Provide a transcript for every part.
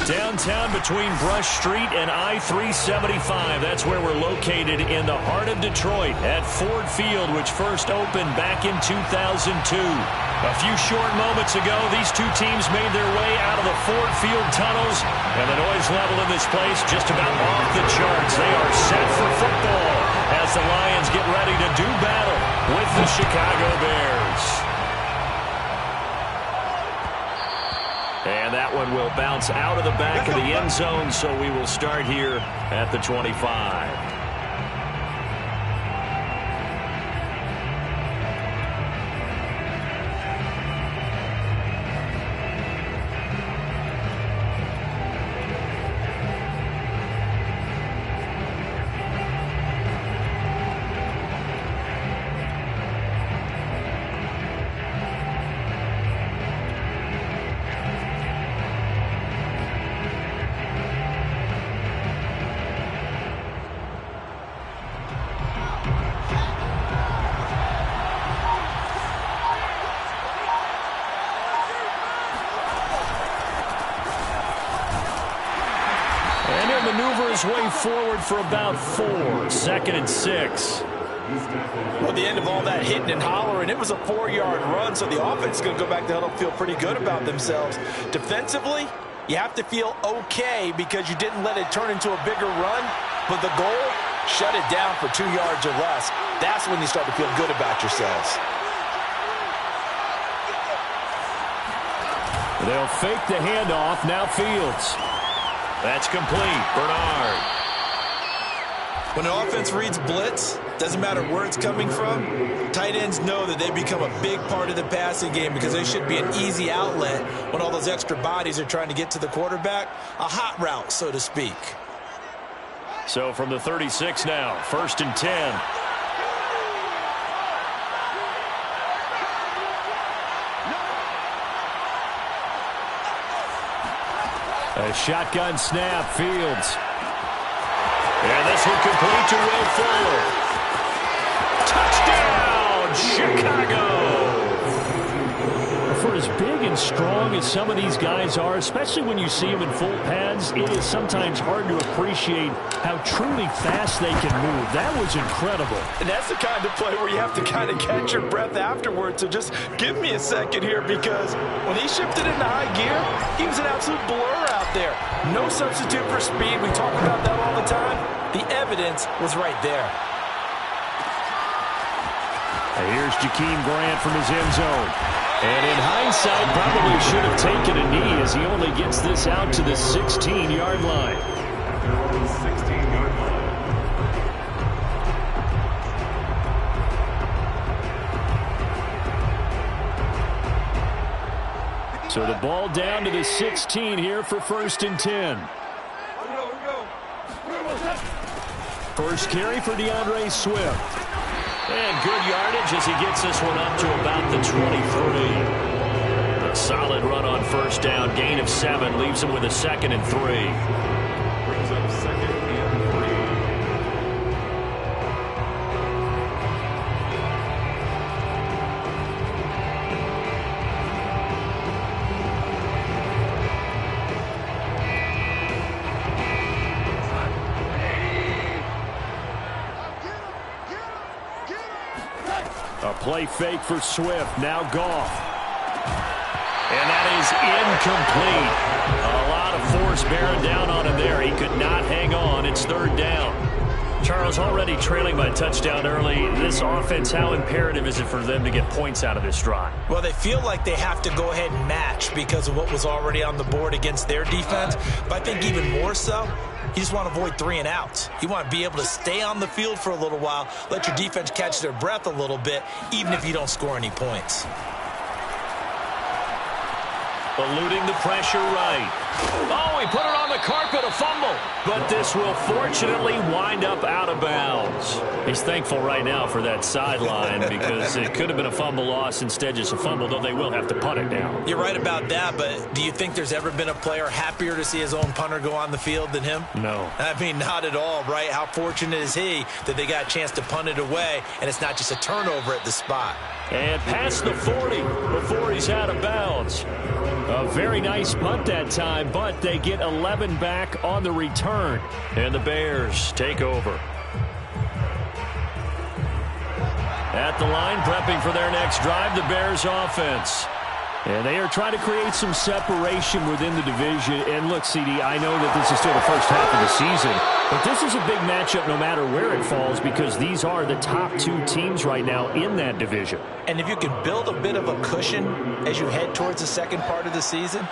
Downtown between Brush Street and I-375. That's where we're located in the heart of Detroit at Ford Field, which first opened back in 2002. A few short moments ago, these two teams made their way out of the Ford Field tunnels, and the noise level in this place just about off the charts. They are set for football as the Lions get ready to do battle with the Chicago Bears. And that one will bounce out of the back of the end zone, so we will start here at the 25. Maneuver his way forward for about 4. 2nd and 6. Well, at the end of all that hitting and hollering, it was a 4-yard run, so the offense is going to go back to huddle, feel pretty good about themselves. Defensively, you have to feel okay because you didn't let it turn into a bigger run, but the goal, shut it down for 2 yards or less. That's when you start to feel good about yourselves. They'll fake the handoff. Now Fields. That's complete. Bernard. When the offense reads blitz, doesn't matter where it's coming from, tight ends know that they become a big part of the passing game because they should be an easy outlet when all those extra bodies are trying to get to the quarterback. A hot route, so to speak. So from the 36 now, 1st and 10. A shotgun snap, Fields. And this one complete to Will Fuller. Touchdown, Chicago! For as big and strong as some of these guys are, especially when you see them in full pads, it is sometimes hard to appreciate how truly fast they can move. That was incredible. And that's the kind of play where you have to kind of catch your breath afterwards. So just give me a second here, because when he shifted into high gear, he was an absolute blur out there. No substitute for speed. We talk about that all the time. The evidence was right there. And here's Jakeem Grant from his end zone. And in hindsight, probably should have taken a knee as he only gets this out to the 16-yard line. So the ball down to the 16 here for 1st and 10. First carry for DeAndre Swift. And good yardage as he gets this one up to about the 23. A solid run on 1st down. Gain of 7 leaves him with a 2nd and 3. Brings up 2nd and 3. A play fake for Swift. Now Goff. And that is incomplete. A lot of force bearing down on him there. He could not hang on. It's 3rd down. Charles, already trailing by a touchdown early. This offense, how imperative is it for them to get points out of this drive? Well, they feel like they have to go ahead and match because of what was already on the board against their defense. But I think even more so, you just want to avoid 3 and outs. You want to be able to stay on the field for a little while, let your defense catch their breath a little bit, even if you don't score any points. Eluding the pressure right. Oh, he put it on the carpet, a fumble. But this will fortunately wind up out of bounds. He's thankful right now for that sideline because it could have been a fumble loss, instead just a fumble, though they will have to punt it down. You're right about that, but do you think there's ever been a player happier to see his own punter go on the field than him? No. I mean, not at all, right? How fortunate is he that they got a chance to punt it away, and it's not just a turnover at the spot. And past the 40 before he's out of bounds. A very nice punt that time, but they get 11 back on the return. And the Bears take over. At the line, prepping for their next drive, the Bears offense. And they are trying to create some separation within the division. And look, CD, I know that this is still the first half of the season, but this is a big matchup no matter where it falls because these are the top two teams right now in that division. And if you can build a bit of a cushion as you head towards the second part of the season,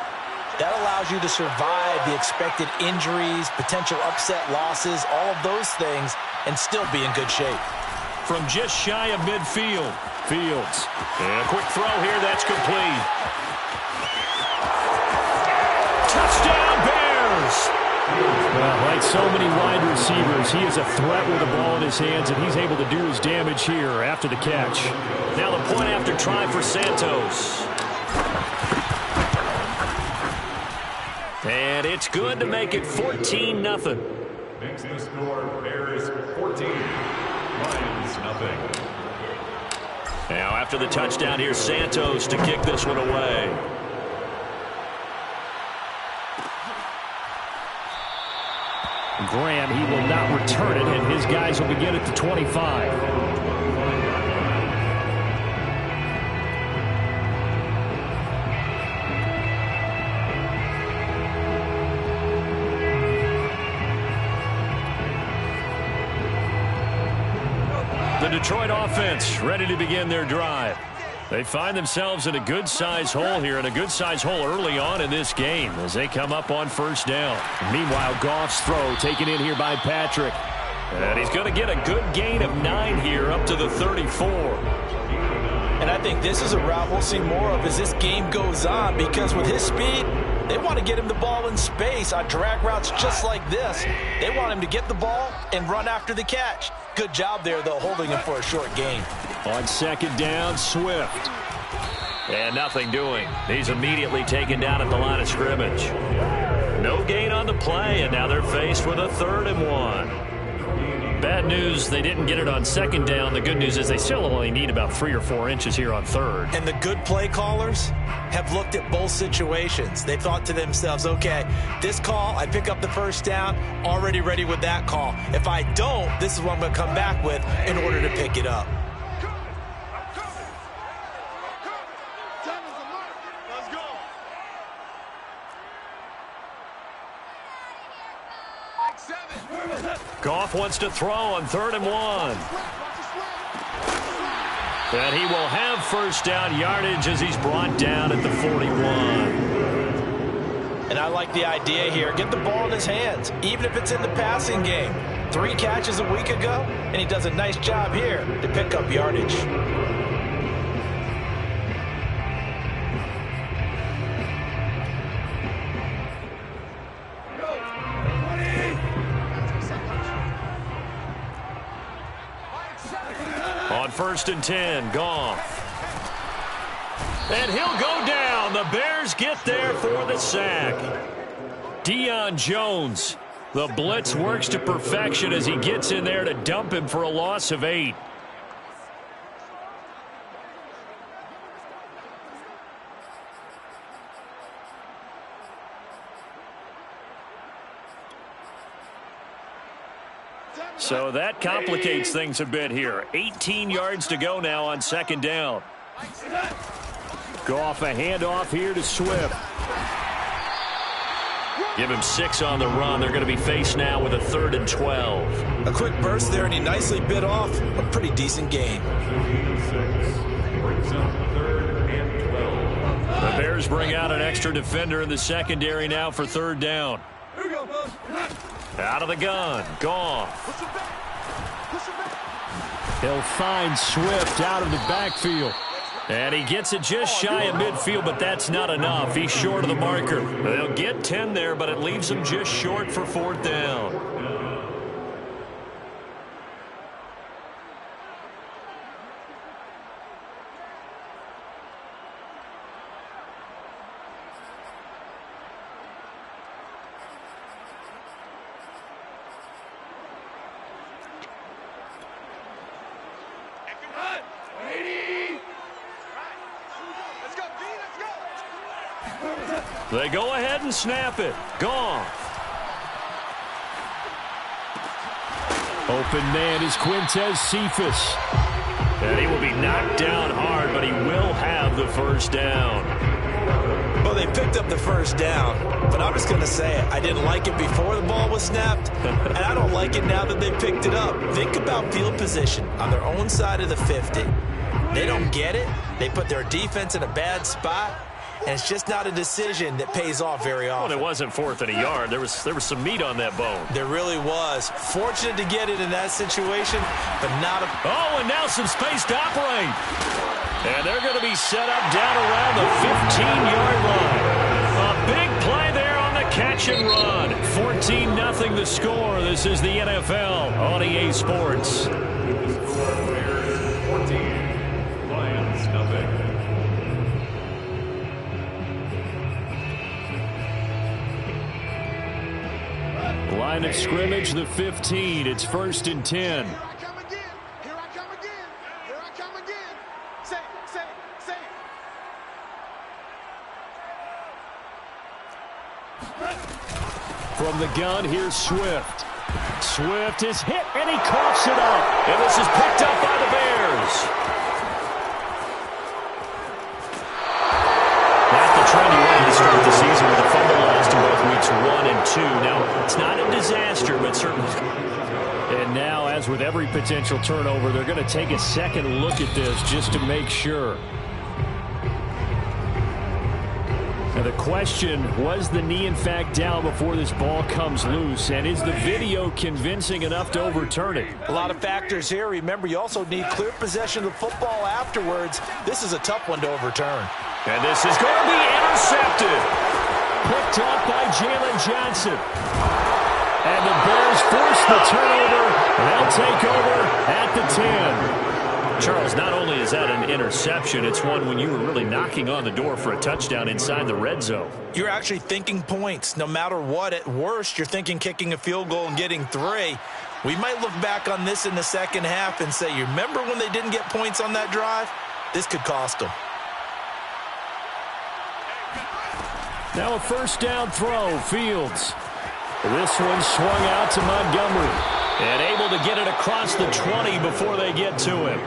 that allows you to survive the expected injuries, potential upset losses, all of those things, and still be in good shape. From just shy of midfield, Fields. And a quick throw here, that's complete. Touchdown, Bears! Well, like so many wide receivers, he is a threat with the ball in his hands, and he's able to do his damage here after the catch. Now the point after try for Santos. And it's good to make it 14-0. Makes the score Bears 14, Lions nothing. Now after the touchdown, here's Santos to kick this one away. Graham, he will not return it, and his guys will begin at the 25. The Detroit offense ready to begin their drive. They find themselves in a good-sized hole here, and a good-sized hole early on in this game as they come up on first down. Meanwhile, Goff's throw taken in here by Patrick. And he's going to get a good gain of 9 here up to the 34. And I think this is a route we'll see more of as this game goes on, because with his speed, they want to get him the ball in space on drag routes just like this. They want him to get the ball and run after the catch. Good job there, though, holding him for a short gain. On second down, Swift. And nothing doing. He's immediately taken down at the line of scrimmage. No gain on the play, and now they're faced with a 3rd and 1. Bad news, they didn't get it on second down. The good news is they still only need about 3 or 4 inches here on 3rd. And the good play callers have looked at both situations. They thought to themselves, okay, this call, I pick up the first down, already ready with that call. If I don't, this is what I'm going to come back with in order to pick it up. Goff wants to throw on 3rd and 1. And he will have first down yardage as he's brought down at the 41. And I like the idea here. Get the ball in his hands, even if it's in the passing game. 3 catches a week ago, and he does a nice job here to pick up yardage. On 1st and 10, Goff. And he'll go down. The Bears get there for the sack. Deion Jones. The blitz works to perfection as he gets in there to dump him for a loss of 8. So that complicates things a bit here. 18 yards to go now on second down. Goff, a handoff here to Swift. Give him 6 on the run. They're going to be faced now with a 3rd and 12. A quick burst there, and he nicely bit off a pretty decent gain. Brings up 3rd and 12. The Bears bring out an extra defender in the secondary now for 3rd down. Out of the gun, Goff. He'll find Swift out of the backfield. And he gets it just shy of midfield, but that's not enough. He's short of the marker. They'll get 10 there, but it leaves him just short for 4th down. They go ahead and snap it. Gone. Open man is Quintez Cephas. And he will be knocked down hard, but he will have the first down. Well, they picked up the first down, but I'm just going to say it. I didn't like it before the ball was snapped, and I don't like it now that they picked it up. Think about field position on their own side of the 50. They don't get it. They put their defense in a bad spot, and it's just not a decision that pays off very often. Well, it wasn't 4th and a yard. There was some meat on that bone. There really was. Fortunate to get it in that situation, but not a... Oh, and now some space to operate. And they're going to be set up down around the 15-yard line. A big play there on the catch and run. 14-0 the score. This is the NFL on EA Sports. Bears 14, Lions nothing. Line of scrimmage, the 15. It's 1st and 10. Here I come again. Here I come again. Here I come again. Say it, say it, say it. From the gun, here's Swift. Swift is hit, and he coughs it up. And this is picked up by the Bears. That's the trend you wanted to start the season with a fumble lost in both weeks 1 and 2. Now, it's not a disaster, but certainly... And now, as with every potential turnover, they're going to take a second look at this just to make sure. Now the question, was the knee in fact down before this ball comes loose? And is the video convincing enough to overturn it? A lot of factors here. Remember, you also need clear possession of the football afterwards. This is a tough one to overturn. And this is going to be intercepted. Picked up by Jalen Johnson. And the Bears force the turnover. They'll take over at the 10. Charles, not only is that an interception, it's one when you were really knocking on the door for a touchdown inside the red zone. You're actually thinking points. No matter what, at worst, you're thinking kicking a field goal and getting 3. We might look back on this in the second half and say, you remember when they didn't get points on that drive? This could cost them. Now a first down throw, Fields. This one swung out to Montgomery. And able to get it across the 20 before they get to him.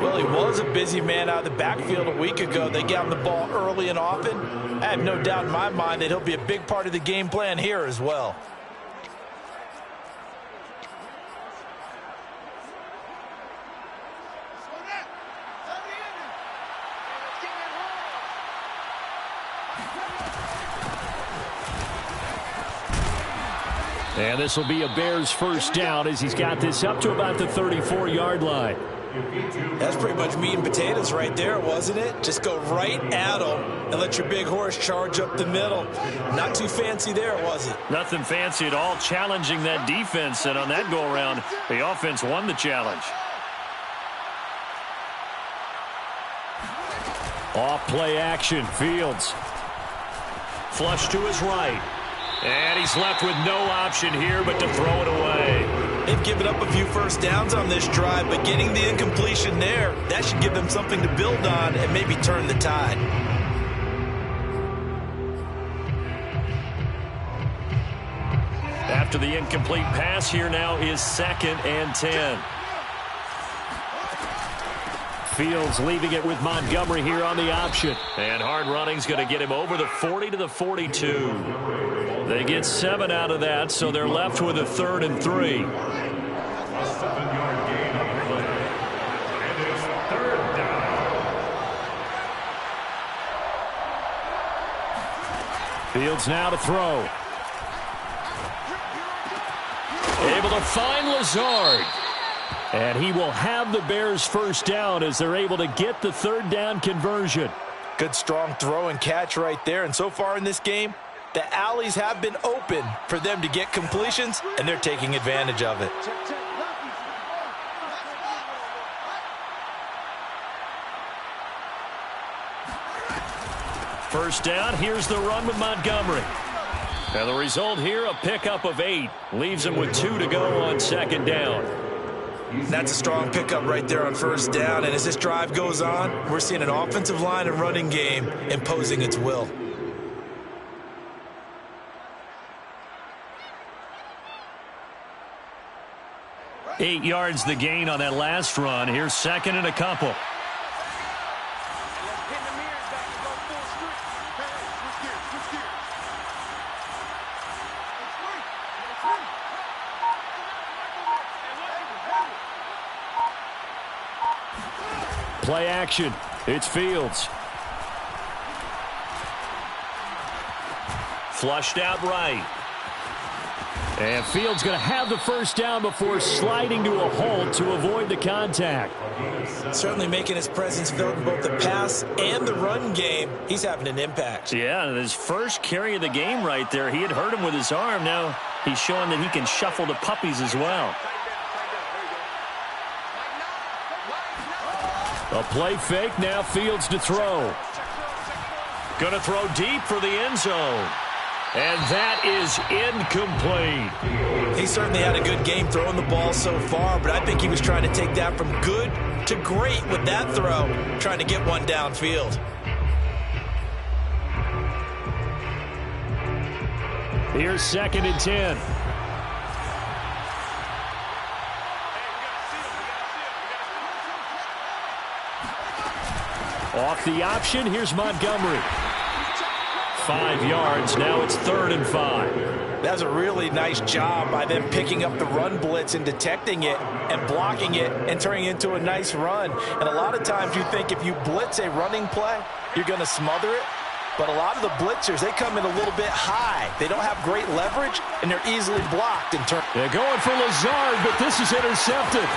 Well, he was a busy man out of the backfield a week ago. They got him the ball early and often. I have no doubt in my mind that he'll be a big part of the game plan here as well. And this will be a Bears first down as he's got this up to about the 34-yard line. That's pretty much meat and potatoes right there, wasn't it? Just go right at them and let your big horse charge up the middle. Not too fancy there, was it? Nothing fancy at all, challenging that defense. And on that go-around, the offense won the challenge. Off play action, Fields. Flush to his right. And he's left with no option here but to throw it away. They've given up a few first downs on this drive, but getting the incompletion there, that should give them something to build on and maybe turn the tide. After the incomplete pass, here now is 2nd and 10. Fields leaving it with Montgomery here on the option. And hard running's going to get him over the 40 to the 42. They get 7 out of that, so they're left with a 3rd and 3. A 7-yard gain on the play. And it's 3rd down. Fields now to throw. Able to find Lazard. And he will have the Bears first down as they're able to get the 3rd down conversion. Good strong throw and catch right there. And so far in this game, the alleys have been open for them to get completions, and they're taking advantage of it. First down, here's the run with Montgomery. And the result here, a pickup of 8. Leaves him with 2 to go on 2nd down. That's a strong pickup right there on first down. And as this drive goes on, we're seeing an offensive line and running game imposing its will. Eight yards the gain on that last run. Here's second and a couple. Play action. It's Fields. Flushed out right. And Fields going to have the first down before sliding to a halt to avoid the contact. Certainly making his presence felt in both the pass and the run game. He's having an impact. Yeah, his first carry of the game right there. He had hurt him with his arm. Now he's showing that he can shuffle the puppies as well. A play fake, now Fields to throw. Going to throw deep for the end zone. And that is incomplete. He certainly had a good game throwing the ball so far, but I think he was trying to take that from good to great with that throw, trying to get one downfield. Here's second and 10. Off the option, here's Montgomery. 5 yards, now it's 3rd and 5. That's a really nice job by them picking up the run blitz and detecting it and blocking it and turning it into a nice run. And a lot of times you think if you blitz a running play, you're going to smother it. But a lot of the blitzers, they come in a little bit high. They don't have great leverage, and they're easily blocked. They're going for Lazard, but this is intercepted.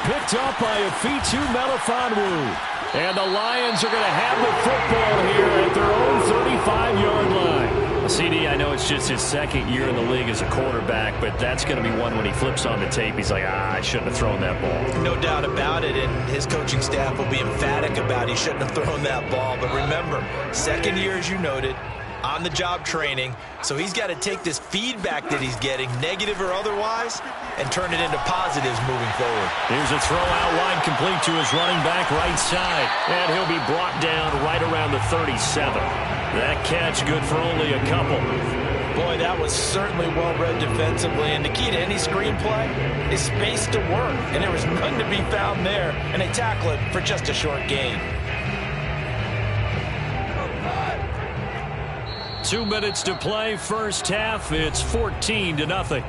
Picked up by Afitu Melifonwu. And the Lions are going to have the football here at their own 35-yard line. CD, I know it's just his second year in the league as a quarterback, but that's going to be one when he flips on the tape. He's like, I shouldn't have thrown that ball. No doubt about it, and his coaching staff will be emphatic about he shouldn't have thrown that ball. But remember, second year, as you noted, on-the-job training, so he's got to take this feedback that he's getting, negative or otherwise, and turn it into positives moving forward. Here's a throw out wide complete to his running back right side, and he'll be brought down right around the 37. That catch good for only a couple. Boy, that was certainly well-read defensively, and the key to any screenplay is space to work, and there was none to be found there, and they tackle it for just a short gain. 2 minutes to play, first half. It's 14-0.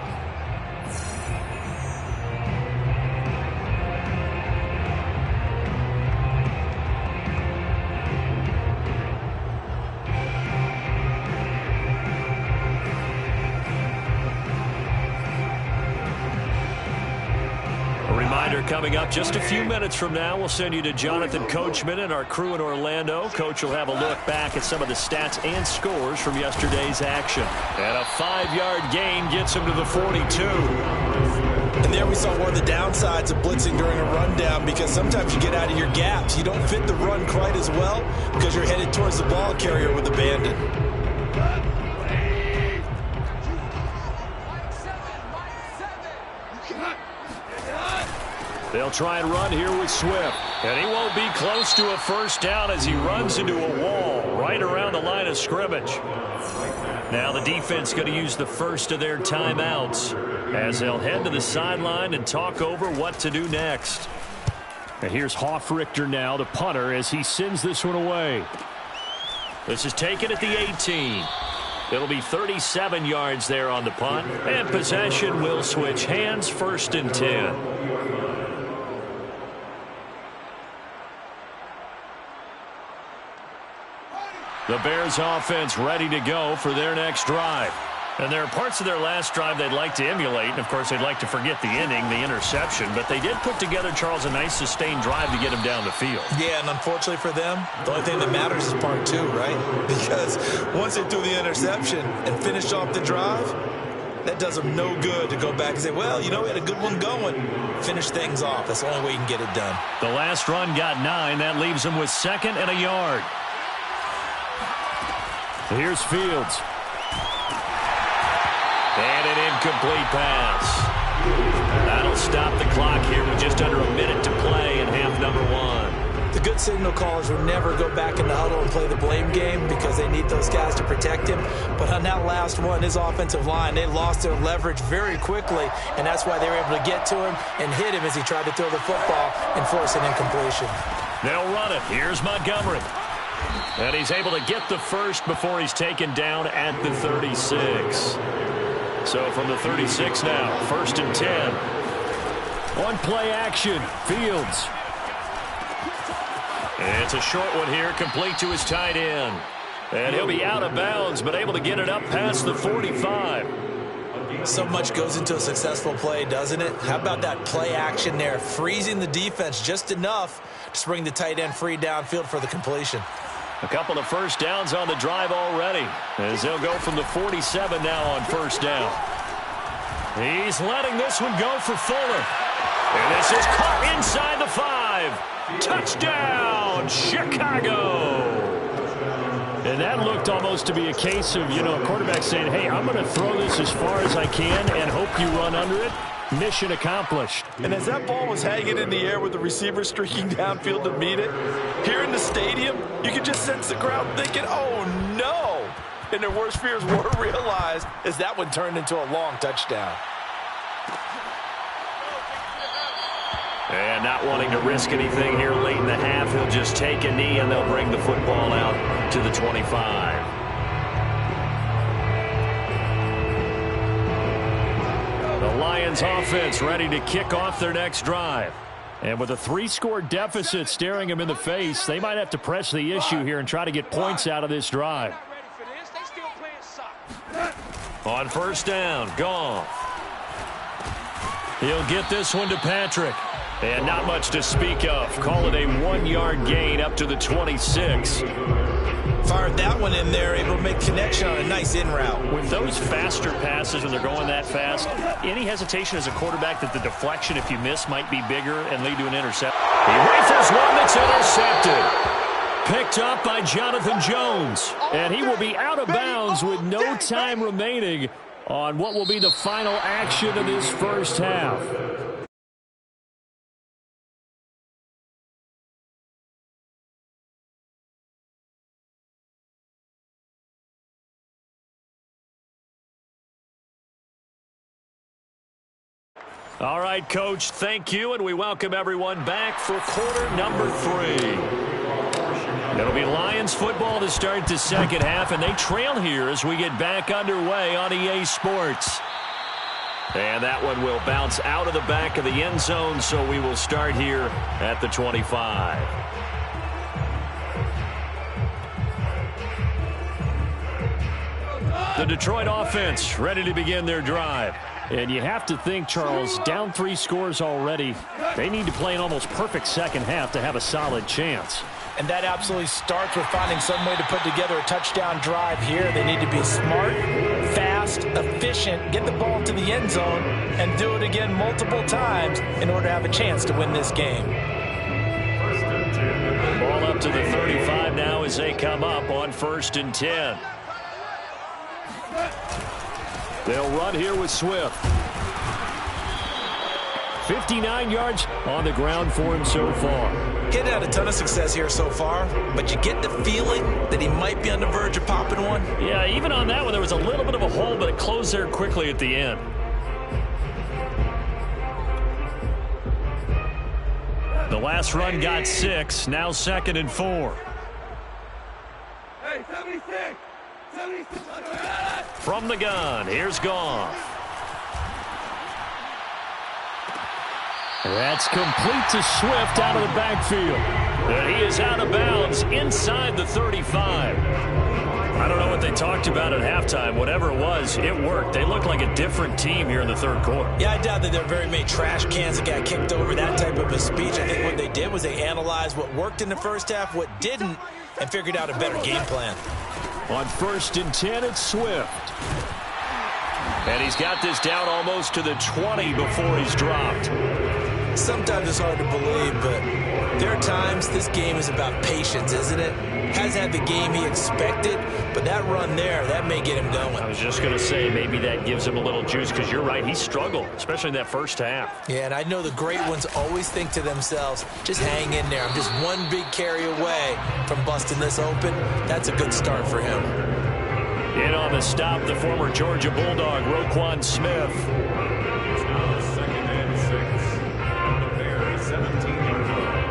Coming up just a few minutes from now, we'll send you to Jonathan Coachman and our crew in Orlando. Coach will have a look back at some of the stats and scores from yesterday's action. And a 5-yard gain gets him to the 42. And there we saw one of the downsides of blitzing during a rundown, because sometimes you get out of your gaps. You don't fit the run quite as well because you're headed towards the ball carrier with abandon. They'll try and run here with Swift. And he won't be close to a first down as he runs into a wall right around the line of scrimmage. Now the defense going to use the first of their timeouts as they'll head to the sideline and talk over what to do next. And here's Hofrichter now, the punter, as he sends this one away. This is taken at the 18. It'll be 37 yards there on the punt. And possession will switch hands, 1st and 10. The Bears offense ready to go for their next drive. And there are parts of their last drive they'd like to emulate. And, of course, they'd like to forget the inning, the interception. But they did put together, Charles, a nice sustained drive to get him down the field. Yeah, and unfortunately for them, the only thing that matters is part 2, right? Because once they threw the interception and finished off the drive, that does them no good to go back and say, well, you know, we had a good one going. Finish things off. That's the only way you can get it done. The last run got 9. That leaves them with 2nd and a yard. Here's Fields. And an incomplete pass. That'll stop the clock here with just under a minute to play in half number 1. The good signal callers will never go back in the huddle and play the blame game because they need those guys to protect him. But on that last one, his offensive line, they lost their leverage very quickly, and that's why they were able to get to him and hit him as he tried to throw the football and force an incompletion. They'll run it. Here's Montgomery. And he's able to get the first before he's taken down at the 36. So from the 36 now, 1st and 10. On play action, Fields. It's a short one here, complete to his tight end. And he'll be out of bounds, but able to get it up past the 45. So much goes into a successful play, doesn't it? How about that play action there, freezing the defense just enough to bring the tight end free downfield for the completion. A couple of first downs on the drive already, as they'll go from the 47 now on 1st down. He's letting this one go for Fuller. And this is caught inside the 5. Touchdown, Chicago! And that looked almost to be a case of, a quarterback saying, hey, I'm going to throw this as far as I can and hope you run under it. Mission accomplished. And as that ball was hanging in the air with the receiver streaking downfield to meet it, here in the stadium, you could just sense the crowd thinking, oh, no. And their worst fears were realized as that one turned into a long touchdown. And not wanting to risk anything here late in the half, he'll just take a knee and they'll bring the football out to the 25. The Lions offense ready to kick off their next drive. And with a 3-score deficit staring them in the face, they might have to press the issue here and try to get points out of this drive. On 1st down, Goff. He'll get this one to Patrick. And not much to speak of. Call it a 1-yard gain up to the 26. Fired that one in there, able to make connection on a nice in route. With those faster passes when they're going that fast, any hesitation as a quarterback that the deflection, if you miss, might be bigger and lead to an interception. He rifles one that's intercepted. Picked up by Jonathan Jones. And he will be out of bounds with no time remaining on what will be the final action of this first half. All right, Coach, thank you, and we welcome everyone back for quarter number 3. It'll be Lions football to start the second half, and they trail here as we get back underway on EA Sports. And that one will bounce out of the back of the end zone, so we will start here at the 25. The Detroit offense ready to begin their drive. And you have to think, Charles, down 3 scores already. They need to play an almost perfect second half to have a solid chance. And that absolutely starts with finding some way to put together a touchdown drive here. They need to be smart, fast, efficient, get the ball to the end zone, and do it again multiple times in order to have a chance to win this game. Ball up to the 35 now as they come up on 1st and 10. They'll run here with Swift. 59 yards on the ground for him so far. He had a ton of success here so far, but you get the feeling that he might be on the verge of popping one. Yeah, even on that one, there was a little bit of a hole, but it closed there quickly at the end. The last run got 6, now 2nd and 4. Hey, 76! 76! From the gun, here's Goff. That's complete to Swift out of the backfield. And he is out of bounds inside the 35. I don't know what they talked about at halftime. Whatever it was, it worked. They look like a different team here in the 3rd quarter. Yeah, I doubt that there are very many trash cans that got kicked over, that type of a speech. I think what they did was they analyzed what worked in the first half, what didn't, and figured out a better game plan. On 1st and 10, it's Swift. And he's got this down almost to the 20 before he's dropped. Sometimes it's hard to believe, but there are times this game is about patience, isn't it? Hasn't had the game he expected, but that run there, that may get him going. I was just going to say, maybe that gives him a little juice, because you're right, he struggled, especially in that first half. Yeah, and I know the great ones always think to themselves, just hang in there. I'm just one big carry away from busting this open. That's a good start for him. In on the stop, the former Georgia Bulldog, Roquan Smith. It's now 2nd and 6. On the Bears, 17-yard line.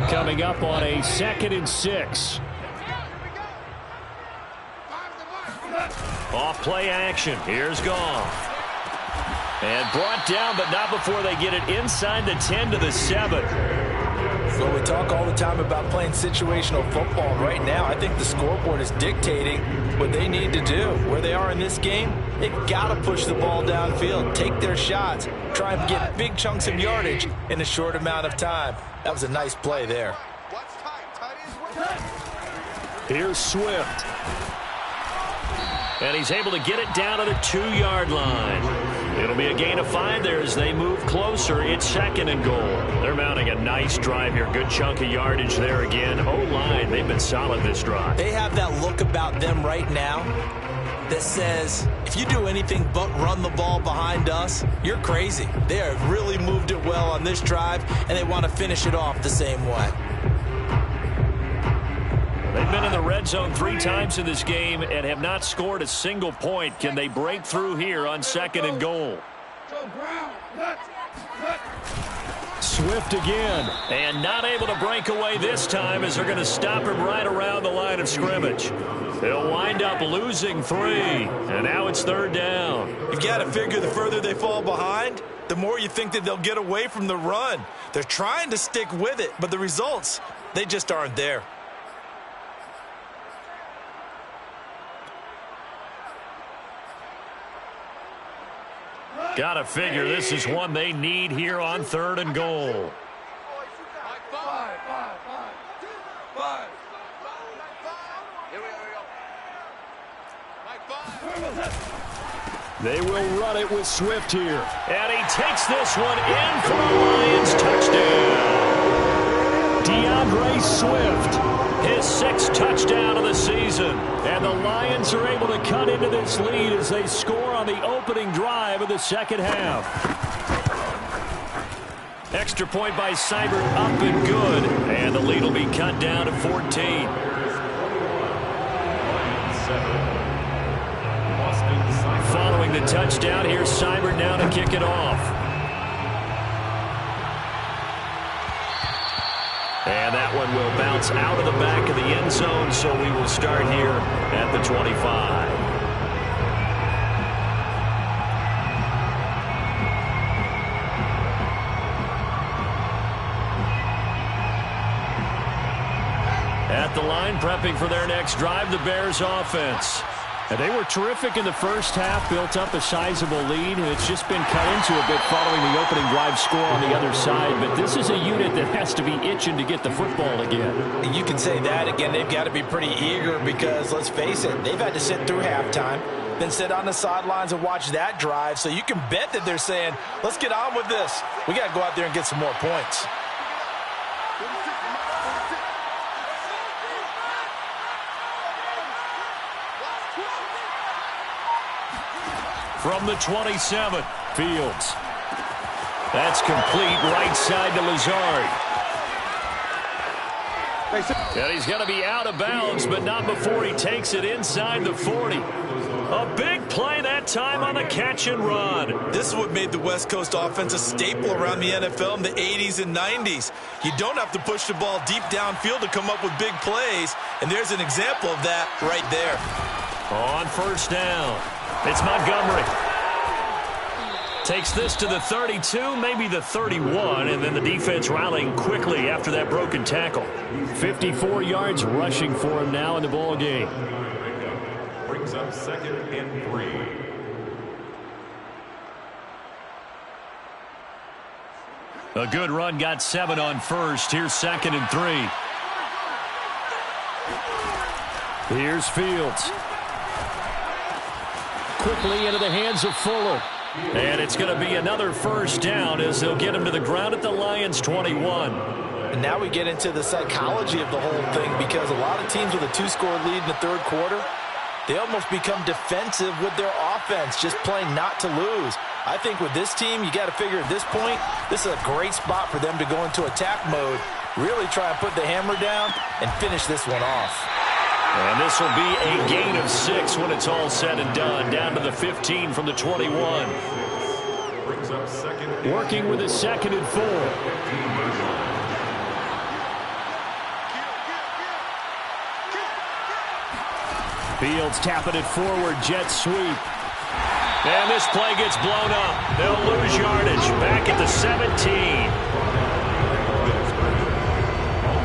Coming up on a 2nd and 6. Off play action. Here's Goff. And brought down, but not before they get it inside the 10 to the 7. Well, we talk all the time about playing situational football. Right now, I think the scoreboard is dictating what they need to do. Where they are in this game, they've got to push the ball downfield, take their shots, try and get big chunks of yardage in a short amount of time. That was a nice play there. Here's Swift. And he's able to get it down to the 2-yard line. It'll be a gain of 5 there as they move closer. It's 2nd and goal. They're mounting a nice drive here. Good chunk of yardage there again. O-line, they've been solid this drive. They have that look about them right now that says, if you do anything but run the ball behind us, you're crazy. They have really moved it well on this drive, and they want to finish it off the same way. They've been in the red zone 3 times in this game and have not scored a single point. Can they break through here on 2nd and goal? Swift again, and not able to break away this time as they're going to stop him right around the line of scrimmage. They'll wind up losing 3, and now it's 3rd down. You've got to figure the further they fall behind, the more you think that they'll get away from the run. They're trying to stick with it, but the results, they just aren't there. Got to figure this is one they need here on 3rd and goal. They will run it with Swift here. And he takes this one in for a Lions touchdown. DeAndre Swift, his 6th touchdown of the season. And the Lions are able to cut into this lead as they score on the opening drive of the 2nd half. Extra point by Seibert, up and good. And the lead will be cut down to 14. Following the touchdown, here's Seibert now to kick it off. And that one will bounce out of the back of the end zone, so we will start here at the 25. At the line, prepping for their next drive, the Bears offense. And they were terrific in the first half, built up a sizable lead, and it's just been cut into a bit following the opening drive score on the other side. But this is a unit that has to be itching to get the football again. You can say that again. They've got to be pretty eager because, let's face it, they've had to sit through halftime, then sit on the sidelines and watch that drive. So you can bet that they're saying, let's get on with this. We got to go out there and get some more points. From the 27, Fields. That's complete right side to Lazard. And he's going to be out of bounds, but not before he takes it inside the 40. A big play that time on the catch and run. This is what made the West Coast offense a staple around the NFL in the 80s and 90s. You don't have to push the ball deep downfield to come up with big plays, and there's an example of that right there. On 1st down, it's Montgomery. Takes this to the 32, maybe the 31, and then the defense rallying quickly after that broken tackle. 54 yards rushing for him now in the ball game. Brings up 2nd and 3. A good run, got 7 on 1st. Here's 2nd and 3. Here's Fields. Quickly into the hands of Fuller. And it's going to be another 1st down as they'll get him to the ground at the Lions' 21. And now we get into the psychology of the whole thing, because a lot of teams with a 2-score lead in the third quarter, they almost become defensive with their offense, just playing not to lose. I think with this team, you got to figure at this point, this is a great spot for them to go into attack mode, really try and put the hammer down and finish this one off. And this will be a gain of 6 when it's all said and done, down to the 15 from the 21. Working with a 2nd and 4. Fields tapping it forward, jet sweep. And this play gets blown up. They'll lose yardage. Back at the 17.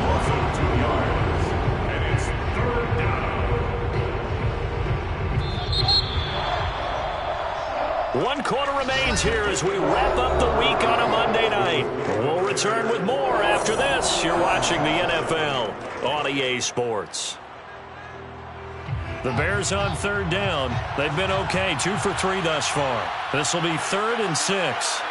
Also 2 yards. And it's 3rd down. 1 quarter remains here as we wrap up the week on a Monday night. We'll return with more after this. You're watching the NFL on EA Sports. The Bears on 3rd down. They've been okay, 2 for 3 thus far. This will be 3rd and 6.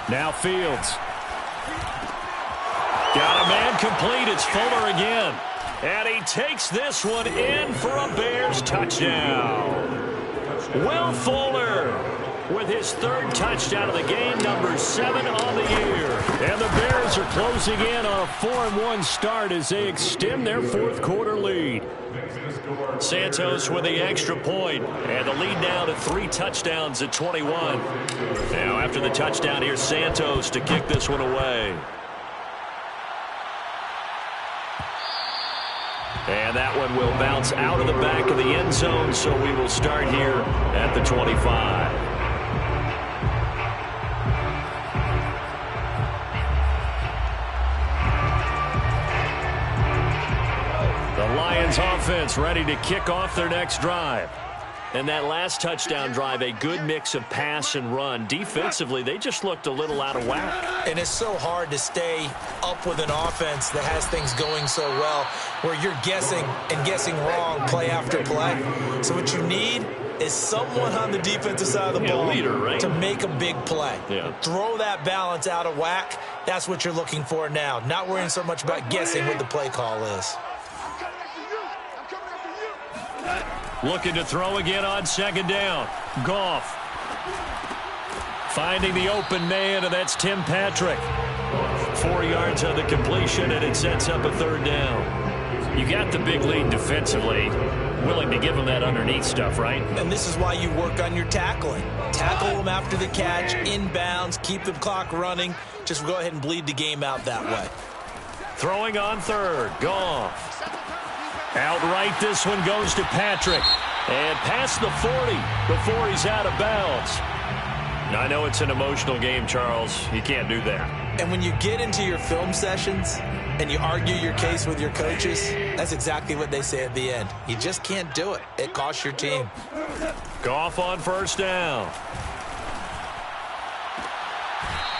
Now Fields. Got a man complete. It's Fuller again. And he takes this one in for a Bears touchdown. Will Fuller with his 3rd touchdown of the game, number 7 on the year. And the Bears are closing in on a 4-1 start as they extend their 4th quarter lead. Santos with the extra point, and the lead now to 3 touchdowns at 21. Now after the touchdown, here's Santos to kick this one away. And that one will bounce out of the back of the end zone, so we will start here at the 25. The Lions offense ready to kick off their next drive. And that last touchdown drive, a good mix of pass and run. Defensively, they just looked a little out of whack. And it's so hard to stay up with an offense that has things going so well, where you're guessing and guessing wrong play after play. So what you need is someone on the defensive side of the ball leader, right? to make a big play. Yeah. Throw that balance out of whack. That's what you're looking for now. Not worrying so much about guessing what the play call is. Looking to throw again on 2nd down. Goff finding the open man, and that's Tim Patrick. 4 yards on the completion, and it sets up a 3rd down. You got the big lead defensively. Willing to give them that underneath stuff, right? And this is why you work on your tackling. Tackle them after the catch, inbounds, keep the clock running. Just go ahead and bleed the game out that way. Throwing on 3rd. Goff. Outright, this one goes to Patrick. And past the 40 before he's out of bounds. Now, I know it's an emotional game, Charles. You can't do that. And when you get into your film sessions and you argue your case with your coaches, that's exactly what they say at the end. You just can't do it. It costs your team. Goff on 1st down.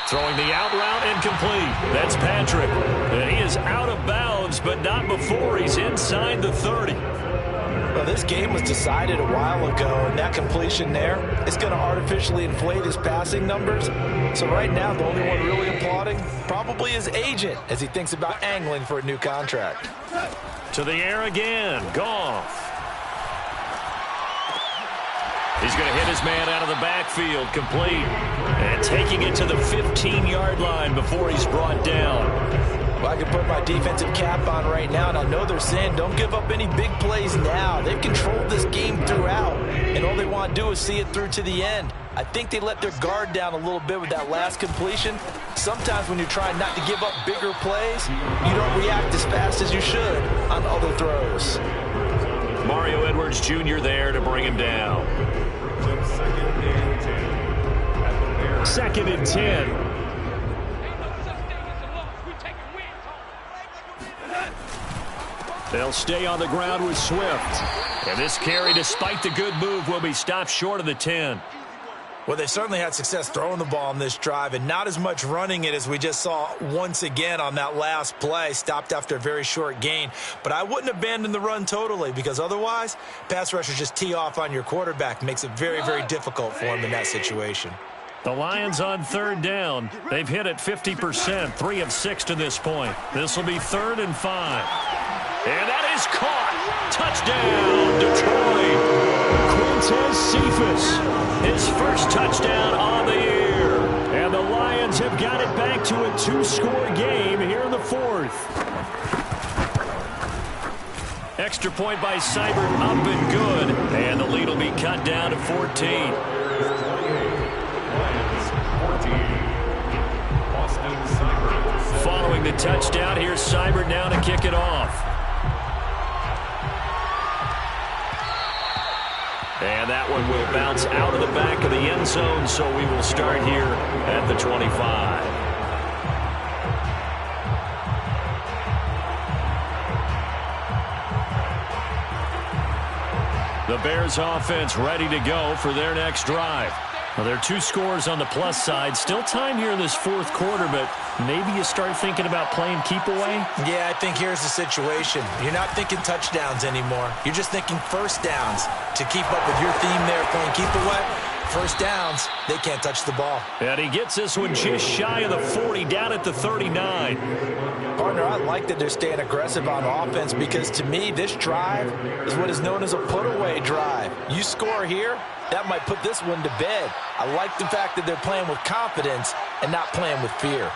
Throwing the out route incomplete. That's Patrick. And he is out of bounds, but not before he's inside the 30. Well, this game was decided a while ago, and that completion there is going to artificially inflate his passing numbers. So right now, the only one really applauding probably his agent as he thinks about angling for a new contract. To the air again. Goff. He's going to hit his man out of the backfield, complete. And taking it to the 15-yard line before he's brought down. Well, I can put my defensive cap on right now, and I know they're saying don't give up any big plays now. They've controlled this game throughout, and all they want to do is see it through to the end. I think they let their guard down a little bit with that last completion. Sometimes when you're trying not to give up bigger plays, you don't react as fast as you should on other throws. Mario Edwards Jr. there to bring him down. 2nd and 10. They'll stay on the ground with Swift. And this carry, despite the good move, will be stopped short of the 10. Well, they certainly had success throwing the ball on this drive and not as much running it as we just saw once again on that last play. Stopped after a very short gain. But I wouldn't abandon the run totally because otherwise, pass rushers just tee off on your quarterback. Makes it very, very difficult for him in that situation. The Lions on third down. They've hit it 50%, 3 of 6 to this point. This will be 3rd and 5. And that is caught. Touchdown, Detroit. Quintez Cephas, his first touchdown on the year. And the Lions have got it back to a 2-score game here in the 4th. Extra point by Seibert, up and good. And the lead will be cut down to 14. Following the touchdown, here's Seibert now to kick it off. And that one will bounce out of the back of the end zone, so we will start here at the 25. The Bears offense ready to go for their next drive. Well, there are 2 scores on the plus side. Still time here in this 4th quarter, but maybe you start thinking about playing keep away? Yeah, I think here's the situation. You're not thinking touchdowns anymore. You're just thinking first downs. To keep up with your theme there, playing keep away, first downs, they can't touch the ball. And he gets this one just shy of the 40, down at the 39. Partner, I like that they're staying aggressive on offense because to me, this drive is what is known as a put-away drive. You score here, that might put this one to bed. I like the fact that they're playing with confidence and not playing with fear.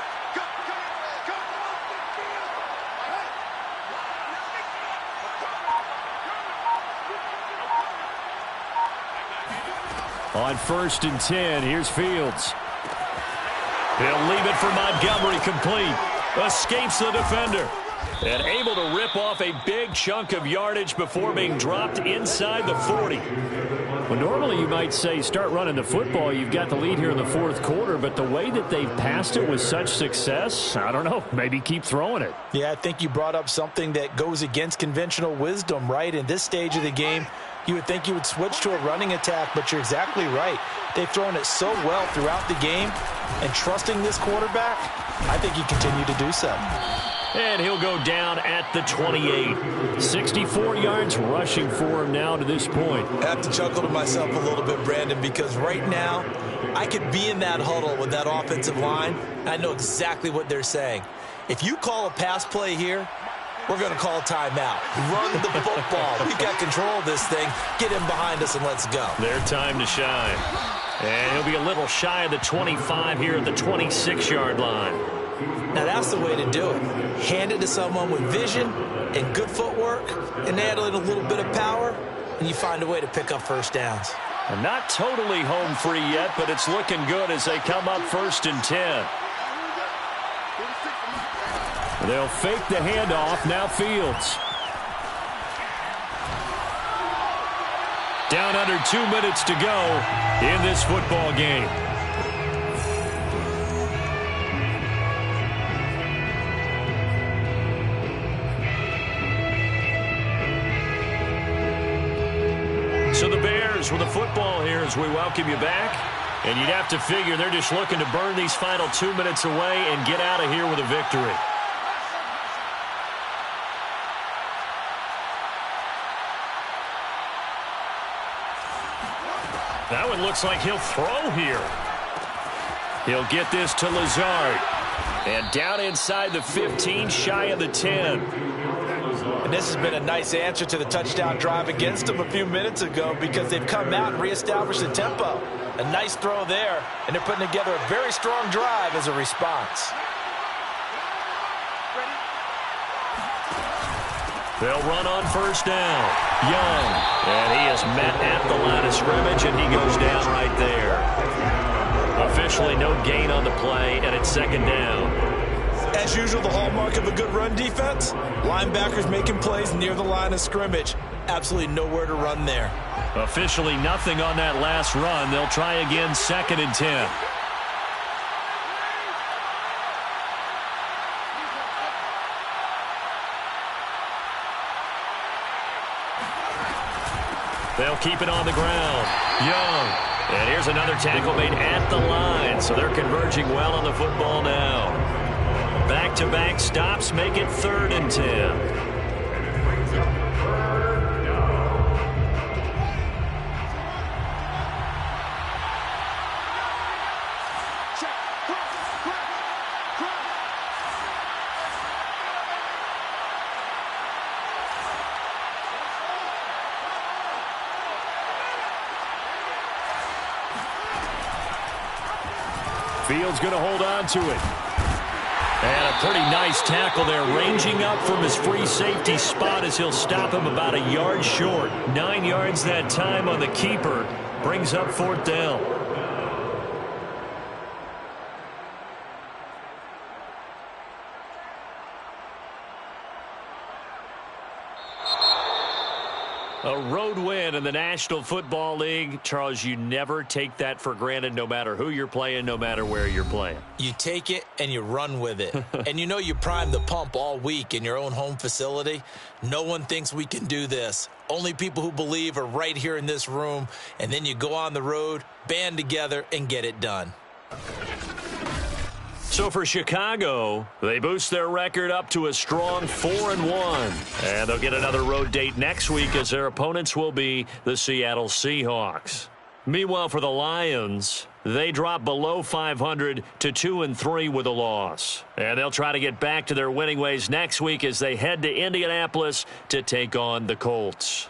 On 1st and 10, here's Fields. He'll leave it for Montgomery, complete. Escapes the defender. And able to rip off a big chunk of yardage before being dropped inside the 40. Well, normally you might say start running the football. You've got the lead here in the 4th quarter, but the way that they've passed it with such success, I don't know, maybe keep throwing it. Yeah, I think you brought up something that goes against conventional wisdom, right? In this stage of the game, you would think you would switch to a running attack, but you're exactly right. They've thrown it so well throughout the game, and trusting this quarterback, I think you continue to do so. And he'll go down at the 28. 64 yards rushing for him now to this point. I have to chuckle to myself a little bit, Brandon, because right now I could be in that huddle with that offensive line. I know exactly what they're saying. If you call a pass play here, we're going to call a timeout. Run the football. We've got control of this thing. Get him behind us and let's go. Their time to shine. And he'll be a little shy of the 25 here at the 26-yard line. Now that's the way to do it. Hand it to someone with vision and good footwork and add a little bit of power, and you find a way to pick up first downs. And not totally home free yet, but it's looking good as they come up 1st and 10. They'll fake the handoff. Now Fields. Down under 2 minutes to go in this football game. So the Bears with the football here as we welcome you back. And you'd have to figure they're just looking to burn these final 2 minutes away and get out of here with a victory. That one looks like he'll throw here. He'll get this to Lazard. And down inside the 15, shy of the 10. And this has been a nice answer to the touchdown drive against them a few minutes ago because they've come out and reestablished the tempo. A nice throw there, and they're putting together a very strong drive as a response. They'll run on 1st down. Young. And he is met at the line of scrimmage, and he goes down right there. Officially no gain on the play, and it's 2nd down. As usual, the hallmark of a good run defense, linebackers making plays near the line of scrimmage. Absolutely nowhere to run there. Officially nothing on that last run. They'll try again 2nd and 10. They'll keep it on the ground. Young. And here's another tackle made at the line, so they're converging well on the football now. Back-to-back stops make it 3rd and 10. Fields going to hold on to it. And a pretty nice tackle there, ranging up from his free safety spot as he'll stop him about a yard short. 9 yards that time on the keeper. Brings up 4th down. A road win in the National Football League. Charles, you never take that for granted, no matter who you're playing, no matter where you're playing. You take it and you run with it. And you know you prime the pump all week in your own home facility. No one thinks we can do this. Only people who believe are right here in this room. And then you go on the road, band together, and get it done. So for Chicago, they boost their record up to a strong 4-1. And they'll get another road date next week as their opponents will be the Seattle Seahawks. Meanwhile, for the Lions, they drop below 500 to 2-3 with a loss. And they'll try to get back to their winning ways next week as they head to Indianapolis to take on the Colts.